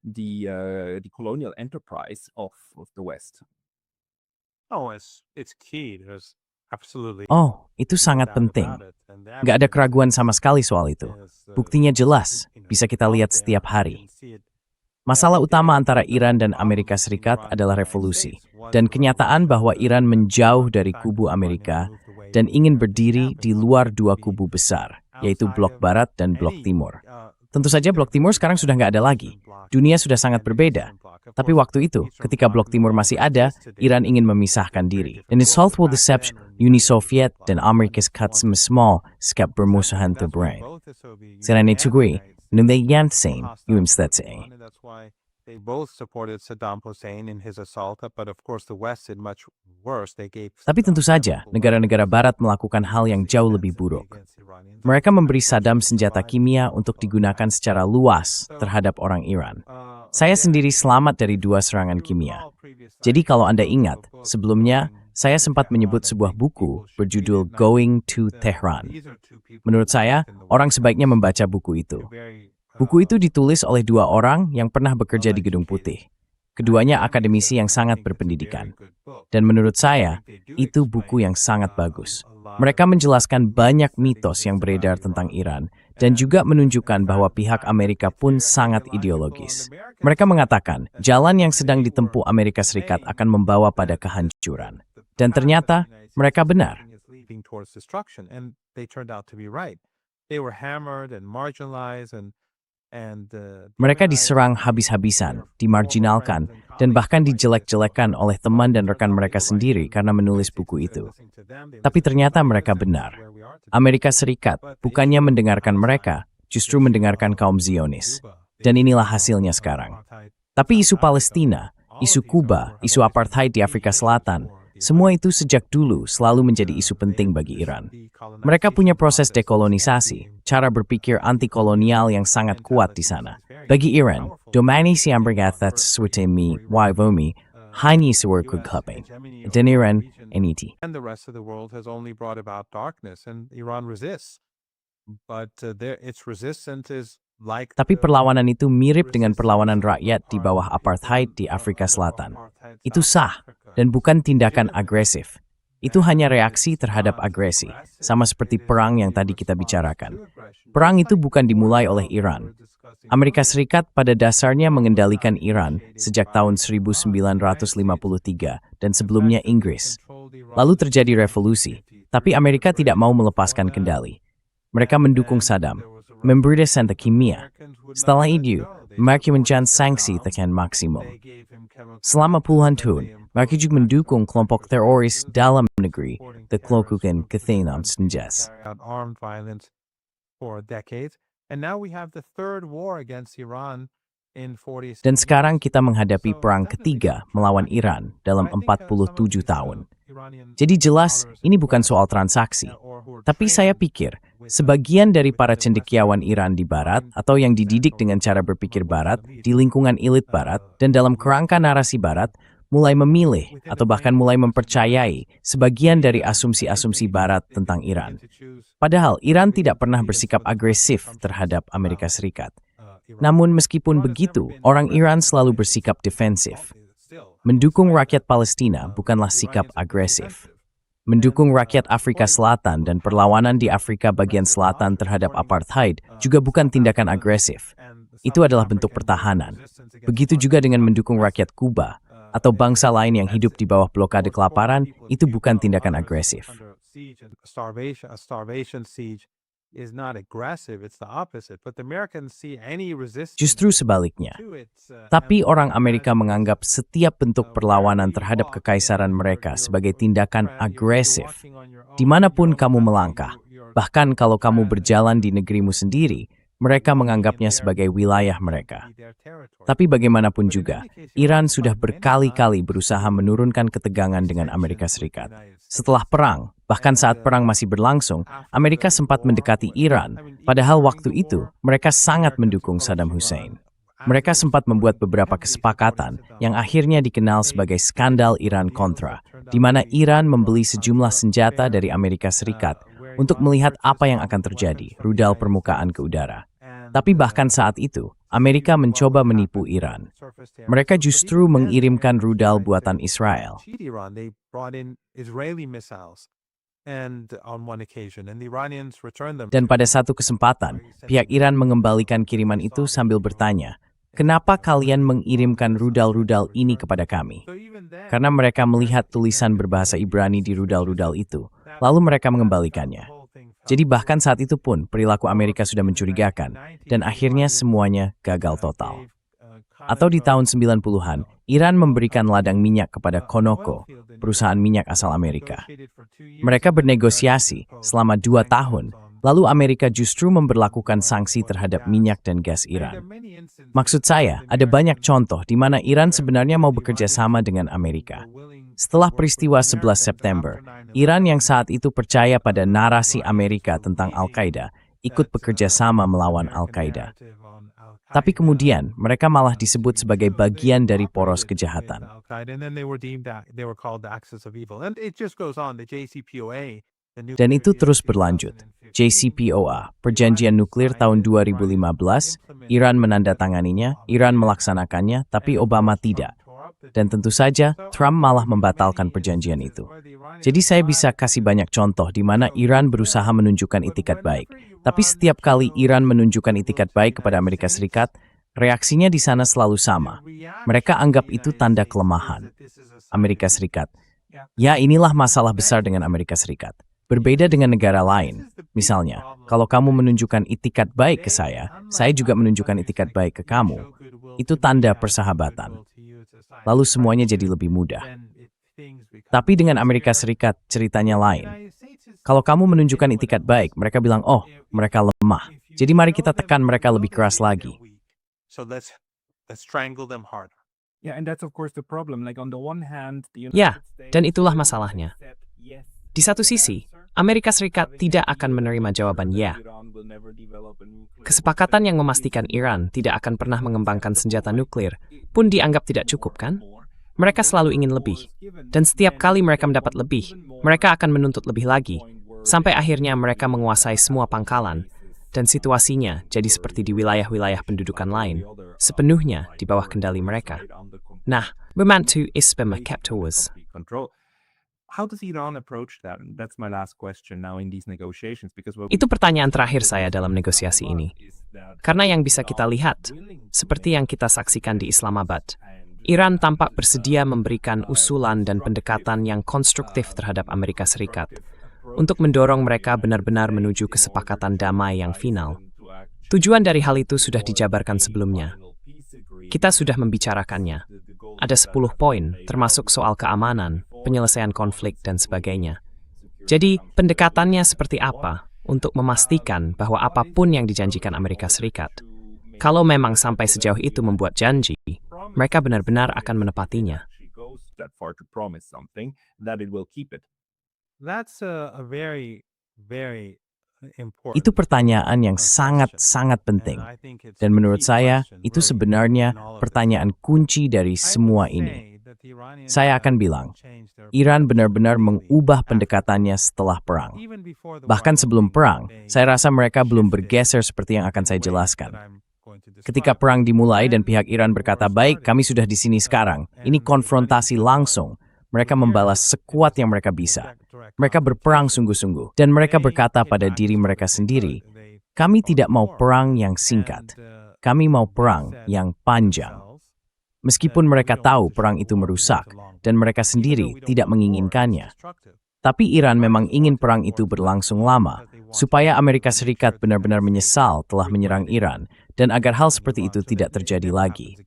The colonial enterprise of the West. Oh, it's key. There's absolutely Oh, itu sangat penting. Nggak ada keraguan sama sekali soal itu. Buktinya jelas, bisa kita lihat setiap hari. Masalah utama antara Iran dan Amerika Serikat adalah revolusi, dan kenyataan bahwa Iran menjauh dari kubu Amerika dan ingin berdiri di luar dua kubu besar, yaitu Blok Barat dan Blok Timur. Tentu saja Blok Timur sekarang sudah nggak ada lagi. Dunia sudah sangat berbeda. Tapi waktu itu, ketika Blok Timur masih ada, Iran ingin memisahkan diri. Dan di Southwall Deception, Uni Soviet dan Amerika Serikat small skap bermusuhan terberang. Selain itu gue, nunde Yansen, UMSTC. They both supported Saddam Hussein in his assault, but of course the West did much worse. They gave. Tapi tentu saja, negara-negara Barat melakukan hal yang jauh lebih buruk. Mereka memberi Saddam senjata kimia untuk digunakan secara luas terhadap orang Iran. Saya sendiri selamat dari 2 serangan kimia. Jadi kalau Anda ingat, sebelumnya saya sempat menyebut sebuah buku berjudul Going to Tehran. Menurut saya, orang sebaiknya membaca buku itu. Buku itu ditulis oleh 2 orang yang pernah bekerja di Gedung Putih. Keduanya akademisi yang sangat berpendidikan. Dan menurut saya, itu buku yang sangat bagus. Mereka menjelaskan banyak mitos yang beredar tentang Iran dan juga menunjukkan bahwa pihak Amerika pun sangat ideologis. Mereka mengatakan, jalan yang sedang ditempuh Amerika Serikat akan membawa pada kehancuran. Dan ternyata, mereka benar. Mereka diserang habis-habisan, dimarginalkan, dan bahkan dijelek-jelekan oleh teman dan rekan mereka sendiri karena menulis buku itu. Tapi ternyata mereka benar. Amerika Serikat bukannya mendengarkan mereka, justru mendengarkan kaum Zionis. Dan inilah hasilnya sekarang. Tapi isu Palestina, isu Kuba, isu apartheid di Afrika Selatan, semua itu sejak dulu selalu menjadi isu penting bagi Iran. Mereka punya proses dekolonisasi, cara berpikir anti-kolonial yang sangat kuat di sana. Bagi Iran, domani siang berkata switemi, waivomi, hanya suara kegelapan. Dan Iran, NET. And the rest of the world has only brought about darkness, and Iran resists. But its resistance is like. Tapi perlawanan itu mirip dengan perlawanan rakyat di bawah apartheid di Afrika Selatan. Itu sah dan bukan tindakan agresif. Itu hanya reaksi terhadap agresi, sama seperti perang yang tadi kita bicarakan. Perang itu bukan dimulai oleh Iran. Amerika Serikat pada dasarnya mengendalikan Iran sejak tahun 1953 dan sebelumnya Inggris. Lalu terjadi revolusi, tapi Amerika tidak mau melepaskan kendali. Mereka mendukung Saddam, memberi senjata kimia. Setelah itu, mereka menjalankan sanksi tekan maksimum. Selama puluhan tahun, mereka juga mendukung kelompok teroris dalam negeri dan melakukan ketegangan senjata. Armed violence for decades, and now we have the third war against Iran in 40. Dan sekarang kita menghadapi perang ketiga melawan Iran dalam 47 tahun. Jadi jelas, ini bukan soal transaksi. Tapi saya pikir, sebagian dari para cendekiawan Iran di Barat atau yang dididik dengan cara berpikir Barat, di lingkungan elit Barat, dan dalam kerangka narasi Barat, mulai memilih atau bahkan mulai mempercayai sebagian dari asumsi-asumsi Barat tentang Iran. Padahal Iran tidak pernah bersikap agresif terhadap Amerika Serikat. Namun meskipun begitu, orang Iran selalu bersikap defensif. Mendukung rakyat Palestina bukanlah sikap agresif. Mendukung rakyat Afrika Selatan dan perlawanan di Afrika bagian selatan terhadap apartheid juga bukan tindakan agresif. Itu adalah bentuk pertahanan. Begitu juga dengan mendukung rakyat Kuba atau bangsa lain yang hidup di bawah blokade kelaparan, itu bukan tindakan agresif. Justru sebaliknya. Tapi orang Amerika menganggap setiap bentuk perlawanan terhadap kekaisaran mereka sebagai tindakan agresif. Dimanapun kamu melangkah, bahkan kalau kamu berjalan di negerimu sendiri, mereka menganggapnya sebagai wilayah mereka. Tapi bagaimanapun juga, Iran sudah berkali-kali berusaha menurunkan ketegangan dengan Amerika Serikat. Setelah perang, bahkan saat perang masih berlangsung, Amerika sempat mendekati Iran, padahal waktu itu mereka sangat mendukung Saddam Hussein. Mereka sempat membuat beberapa kesepakatan yang akhirnya dikenal sebagai skandal Iran-Contra, di mana Iran membeli sejumlah senjata dari Amerika Serikat untuk melihat apa yang akan terjadi, rudal permukaan ke udara. Tapi bahkan saat itu, Amerika mencoba menipu Iran. Mereka justru mengirimkan rudal buatan Israel. Dan pada satu kesempatan, pihak Iran mengembalikan kiriman itu sambil bertanya, "Kenapa kalian mengirimkan rudal-rudal ini kepada kami?" Karena mereka melihat tulisan berbahasa Ibrani di rudal-rudal itu, lalu mereka mengembalikannya. Jadi bahkan saat itu pun perilaku Amerika sudah mencurigakan, dan akhirnya semuanya gagal total. Atau di tahun 90-an, Iran memberikan ladang minyak kepada Conoco, perusahaan minyak asal Amerika. Mereka bernegosiasi selama 2 tahun, lalu Amerika justru memberlakukan sanksi terhadap minyak dan gas Iran. Maksud saya, ada banyak contoh di mana Iran sebenarnya mau bekerja sama dengan Amerika. Setelah peristiwa 11 September, Iran yang saat itu percaya pada narasi Amerika tentang Al-Qaeda ikut bekerja sama melawan Al-Qaeda. Tapi kemudian mereka malah disebut sebagai bagian dari poros kejahatan. Dan itu terus berlanjut. JCPOA, Perjanjian Nuklir tahun 2015, Iran menandatanganinya, Iran melaksanakannya, tapi Obama tidak. Dan tentu saja, Trump malah membatalkan perjanjian itu. Jadi saya bisa kasih banyak contoh di mana Iran berusaha menunjukkan itikat baik. Tapi setiap kali Iran menunjukkan itikat baik kepada Amerika Serikat, reaksinya di sana selalu sama. Mereka anggap itu tanda kelemahan. Amerika Serikat. Ya, inilah masalah besar dengan Amerika Serikat. Berbeda dengan negara lain. Misalnya, kalau kamu menunjukkan itikat baik ke saya juga menunjukkan itikat baik ke kamu. Itu tanda persahabatan. Lalu semuanya jadi lebih mudah. Tapi dengan Amerika Serikat, ceritanya lain. Kalau kamu menunjukkan itikat baik, mereka bilang, oh, mereka lemah. Jadi mari kita tekan mereka lebih keras lagi. Ya, dan itulah masalahnya. Di satu sisi, Amerika Serikat tidak akan menerima jawaban ya. Kesepakatan yang memastikan Iran tidak akan pernah mengembangkan senjata nuklir pun dianggap tidak cukup, kan? Mereka selalu ingin lebih. Dan setiap kali mereka mendapat lebih, mereka akan menuntut lebih lagi. Sampai akhirnya mereka menguasai semua pangkalan. Dan situasinya jadi seperti di wilayah-wilayah pendudukan lain, sepenuhnya di bawah kendali mereka. Nah, membantu Isbema Captors. How does Iran approach that? That's my last question now in these negotiations. Itu pertanyaan terakhir saya dalam negosiasi ini. Karena yang bisa kita lihat, seperti yang kita saksikan di Islamabad, Iran tampak bersedia memberikan usulan dan pendekatan yang konstruktif terhadap Amerika Serikat untuk mendorong mereka benar-benar menuju kesepakatan damai yang final. Tujuan dari hal itu sudah dijabarkan sebelumnya. Kita sudah membicarakannya. Ada 10 poin, termasuk soal keamanan, penyelesaian konflik, dan sebagainya. Jadi, pendekatannya seperti apa untuk memastikan bahwa apapun yang dijanjikan Amerika Serikat, kalau memang sampai sejauh itu membuat janji, mereka benar-benar akan menepatinya. Itu pertanyaan yang sangat-sangat penting. Dan menurut saya, itu sebenarnya pertanyaan kunci dari semua ini. Saya akan bilang, Iran benar-benar mengubah pendekatannya setelah perang. Bahkan sebelum perang, saya rasa mereka belum bergeser seperti yang akan saya jelaskan. Ketika perang dimulai dan pihak Iran berkata, baik, kami sudah di sini sekarang, ini konfrontasi langsung. Mereka membalas sekuat yang mereka bisa. Mereka berperang sungguh-sungguh. Dan mereka berkata pada diri mereka sendiri, kami tidak mau perang yang singkat. Kami mau perang yang panjang. Meskipun mereka tahu perang itu merusak, dan mereka sendiri tidak menginginkannya. Tapi Iran memang ingin perang itu berlangsung lama, supaya Amerika Serikat benar-benar menyesal telah menyerang Iran, dan agar hal seperti itu tidak terjadi lagi.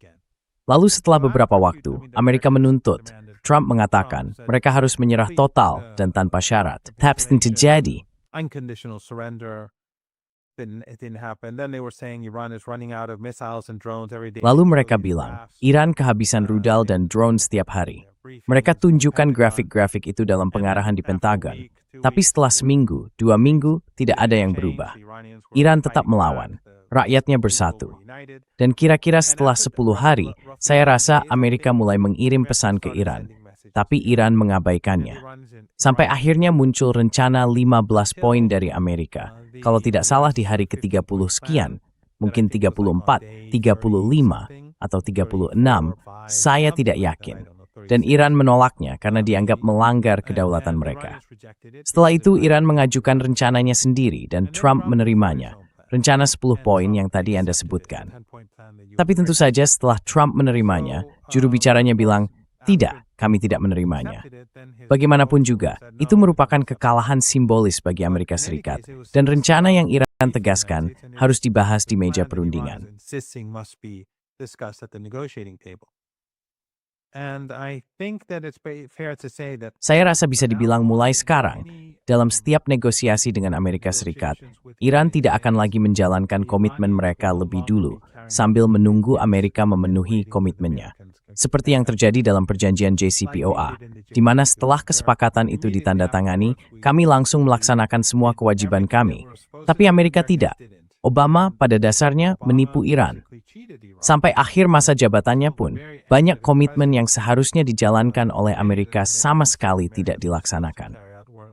Lalu setelah beberapa waktu, Amerika menuntut. Trump mengatakan mereka harus menyerah total dan tanpa syarat. Tapi itu terjadi. Lalu mereka bilang, Iran kehabisan rudal dan drone setiap hari. Mereka tunjukkan grafik-grafik itu dalam pengarahan di Pentagon. Tapi setelah seminggu, 2 minggu, tidak ada yang berubah. Iran tetap melawan. Rakyatnya bersatu. Dan kira-kira setelah 10 hari, saya rasa Amerika mulai mengirim pesan ke Iran. Tapi Iran mengabaikannya. Sampai akhirnya muncul rencana 15 poin dari Amerika. Kalau tidak salah di hari ke-30 sekian, mungkin 34, 35, atau 36, saya tidak yakin. Dan Iran menolaknya karena dianggap melanggar kedaulatan mereka. Setelah itu Iran mengajukan rencananya sendiri dan Trump menerimanya. Rencana 10 poin yang tadi Anda sebutkan. Tapi tentu saja setelah Trump menerimanya, juru bicaranya bilang, tidak, kami tidak menerimanya. Bagaimanapun juga, itu merupakan kekalahan simbolis bagi Amerika Serikat. Dan rencana yang Iran tegaskan harus dibahas di meja perundingan. Saya rasa bisa dibilang mulai sekarang, dalam setiap negosiasi dengan Amerika Serikat, Iran tidak akan lagi menjalankan komitmen mereka lebih dulu, sambil menunggu Amerika memenuhi komitmennya. Seperti yang terjadi dalam perjanjian JCPOA, di mana setelah kesepakatan itu ditandatangani, kami langsung melaksanakan semua kewajiban kami. Tapi Amerika tidak. Obama pada dasarnya menipu Iran. Sampai akhir masa jabatannya pun, banyak komitmen yang seharusnya dijalankan oleh Amerika sama sekali tidak dilaksanakan.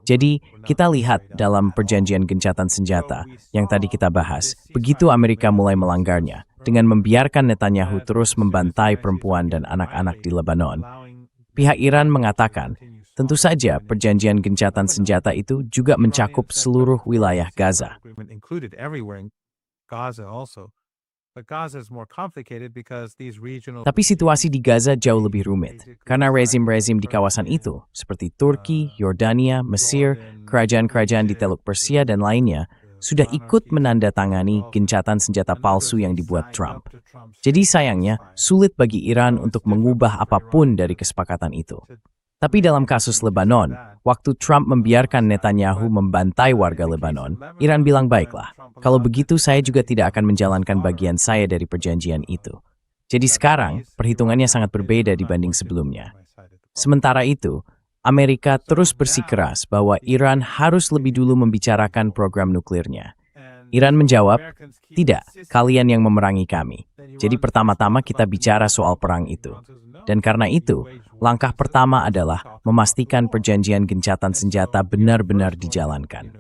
Jadi, kita lihat dalam perjanjian gencatan senjata yang tadi kita bahas, begitu Amerika mulai melanggarnya, dengan membiarkan Netanyahu terus membantai perempuan dan anak-anak di Lebanon. Pihak Iran mengatakan, tentu saja perjanjian gencatan senjata itu juga mencakup seluruh wilayah Gaza. Tapi situasi di Gaza jauh lebih rumit, karena rezim-rezim di kawasan itu, seperti Turki, Yordania, Mesir, kerajaan-kerajaan di Teluk Persia, dan lainnya, sudah ikut menandatangani gencatan senjata palsu yang dibuat Trump. Jadi sayangnya, sulit bagi Iran untuk mengubah apapun dari kesepakatan itu. Tapi dalam kasus Lebanon, waktu Trump membiarkan Netanyahu membantai warga Lebanon, Iran bilang, baiklah, kalau begitu saya juga tidak akan menjalankan bagian saya dari perjanjian itu. Jadi sekarang, perhitungannya sangat berbeda dibanding sebelumnya. Sementara itu, Amerika terus bersikeras bahwa Iran harus lebih dulu membicarakan program nuklirnya. Iran menjawab, tidak, kalian yang memerangi kami. Jadi pertama-tama kita bicara soal perang itu. Dan karena itu, langkah pertama adalah memastikan perjanjian gencatan senjata benar-benar dijalankan.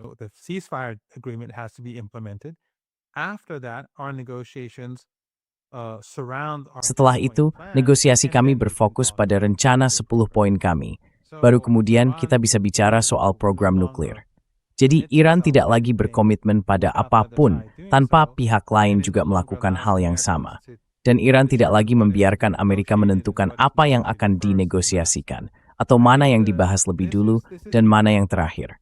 Setelah itu, negosiasi kami berfokus pada rencana 10 poin kami. Baru kemudian kita bisa bicara soal program nuklir. Jadi Iran tidak lagi berkomitmen pada apapun tanpa pihak lain juga melakukan hal yang sama. Dan Iran tidak lagi membiarkan Amerika menentukan apa yang akan dinegosiasikan, atau mana yang dibahas lebih dulu dan mana yang terakhir.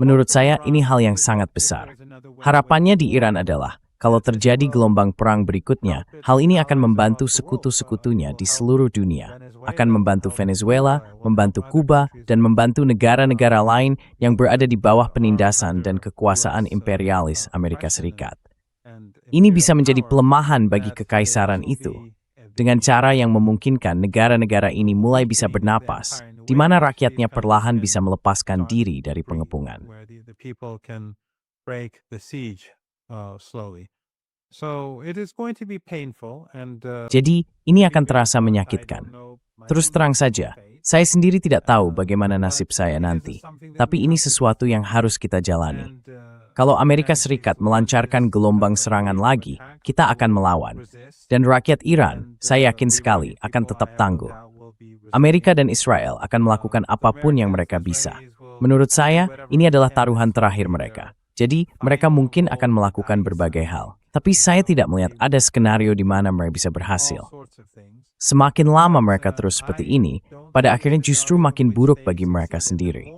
Menurut saya, ini hal yang sangat besar. Harapannya di Iran adalah, kalau terjadi gelombang perang berikutnya, hal ini akan membantu sekutu-sekutunya di seluruh dunia, akan membantu Venezuela, membantu Kuba, dan membantu negara-negara lain yang berada di bawah penindasan dan kekuasaan imperialis Amerika Serikat. Ini bisa menjadi pelemahan bagi kekaisaran itu, dengan cara yang memungkinkan negara-negara ini mulai bisa bernapas, di mana rakyatnya perlahan bisa melepaskan diri dari pengepungan. So it is going to be painful and Jadi, ini akan terasa menyakitkan. Terus terang saja, saya sendiri tidak tahu bagaimana nasib saya nanti. Tapi ini sesuatu yang harus kita jalani. Kalau Amerika Serikat melancarkan gelombang serangan lagi, kita akan melawan. Dan rakyat Iran, saya yakin sekali, akan tetap tangguh. Amerika dan Israel akan melakukan apapun yang mereka bisa. Menurut saya, ini adalah taruhan terakhir mereka. Jadi, mereka mungkin akan melakukan berbagai hal. Tapi saya tidak melihat ada skenario di mana mereka bisa berhasil. Semakin lama mereka terus seperti ini, pada akhirnya justru makin buruk bagi mereka sendiri.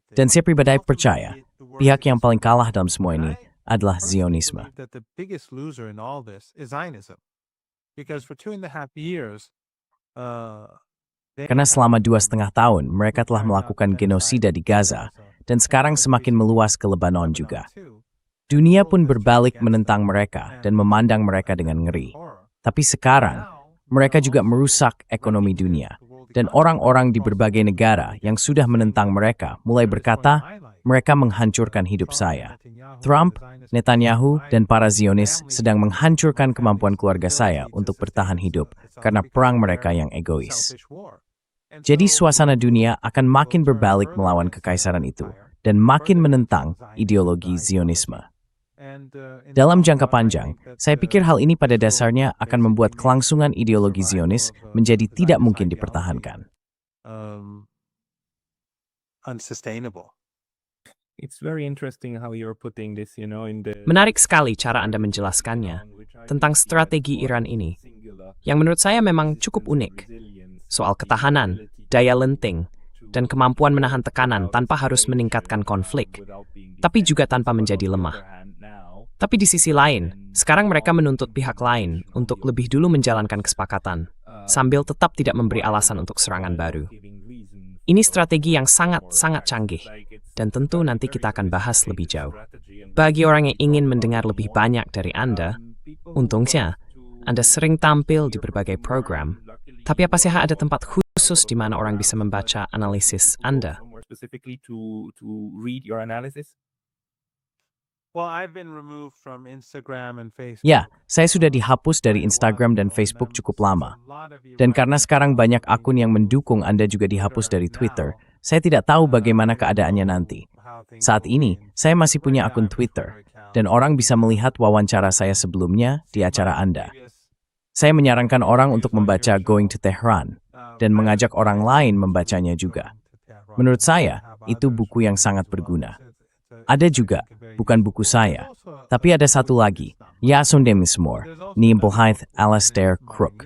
Dan saya pribadi percaya, pihak yang paling kalah dalam semua ini adalah Zionisme. Karena selama 2,5 tahun, mereka telah melakukan genosida di Gaza, dan sekarang semakin meluas ke Lebanon juga. Dunia pun berbalik menentang mereka dan memandang mereka dengan ngeri. Tapi sekarang, mereka juga merusak ekonomi dunia. Dan orang-orang di berbagai negara yang sudah menentang mereka mulai berkata, mereka menghancurkan hidup saya. Trump, Netanyahu, dan para Zionis sedang menghancurkan kemampuan keluarga saya untuk bertahan hidup karena perang mereka yang egois. Jadi suasana dunia akan makin berbalik melawan kekaisaran itu dan makin menentang ideologi Zionisme. Dalam jangka panjang, saya pikir hal ini pada dasarnya akan membuat kelangsungan ideologi Zionis menjadi tidak mungkin dipertahankan. Menarik sekali cara Anda menjelaskannya tentang strategi Iran ini, yang menurut saya memang cukup unik. Soal ketahanan, daya lenting, dan kemampuan menahan tekanan tanpa harus meningkatkan konflik, tapi juga tanpa menjadi lemah. Tapi di sisi lain, sekarang mereka menuntut pihak lain untuk lebih dulu menjalankan kesepakatan, sambil tetap tidak memberi alasan untuk serangan baru. Ini strategi yang sangat-sangat canggih, dan tentu nanti kita akan bahas lebih jauh. Bagi orang yang ingin mendengar lebih banyak dari Anda, untungnya, Anda sering tampil di berbagai program, tapi apa sih ada tempat khusus di mana orang bisa membaca analisis Anda? Ya, saya sudah dihapus dari Instagram dan Facebook cukup lama. Dan karena sekarang banyak akun yang mendukung Anda juga dihapus dari Twitter, saya tidak tahu bagaimana keadaannya nanti. Saat ini, saya masih punya akun Twitter, dan orang bisa melihat wawancara saya sebelumnya di acara Anda. Saya menyarankan orang untuk membaca Going to Tehran, dan mengajak orang lain membacanya juga. Menurut saya, itu buku yang sangat berguna. Ada juga, bukan buku saya, tapi ada satu lagi, Yasun Demismore, Nimblehythe Alastair Crook.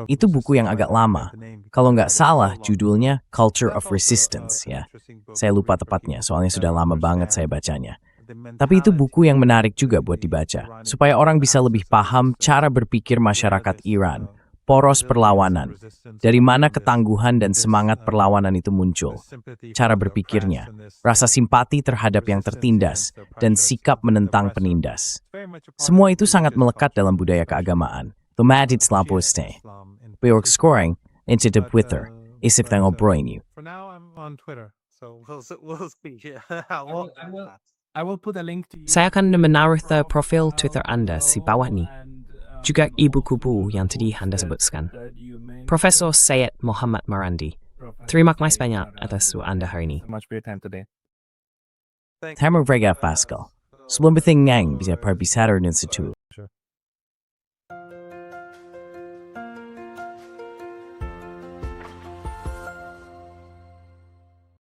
Itu buku yang agak lama. Kalau nggak salah, judulnya Culture of Resistance, ya. Saya lupa tepatnya, soalnya sudah lama banget saya bacanya. Tapi itu buku yang menarik juga buat dibaca, supaya orang bisa lebih paham cara berpikir masyarakat Iran, poros perlawanan, dari mana ketangguhan dan semangat perlawanan itu muncul, cara berpikirnya, rasa simpati terhadap yang tertindas, dan sikap menentang penindas. Semua itu sangat melekat dalam budaya keagamaan. Tomatid slaposte. Beorg scoring, into the Twitter, isip tang obroinu. Saya akan menaruh profil Twitter Anda di bawah nih. Juga ibu kubu yang tadi Anda sebutkan. Profesor Syed Muhammad Marandi. Terima kasih banyak atas waktu Anda hari ini. Terima kasih Pascal. Sebelum bertenggang bisa perbicara dengan situ.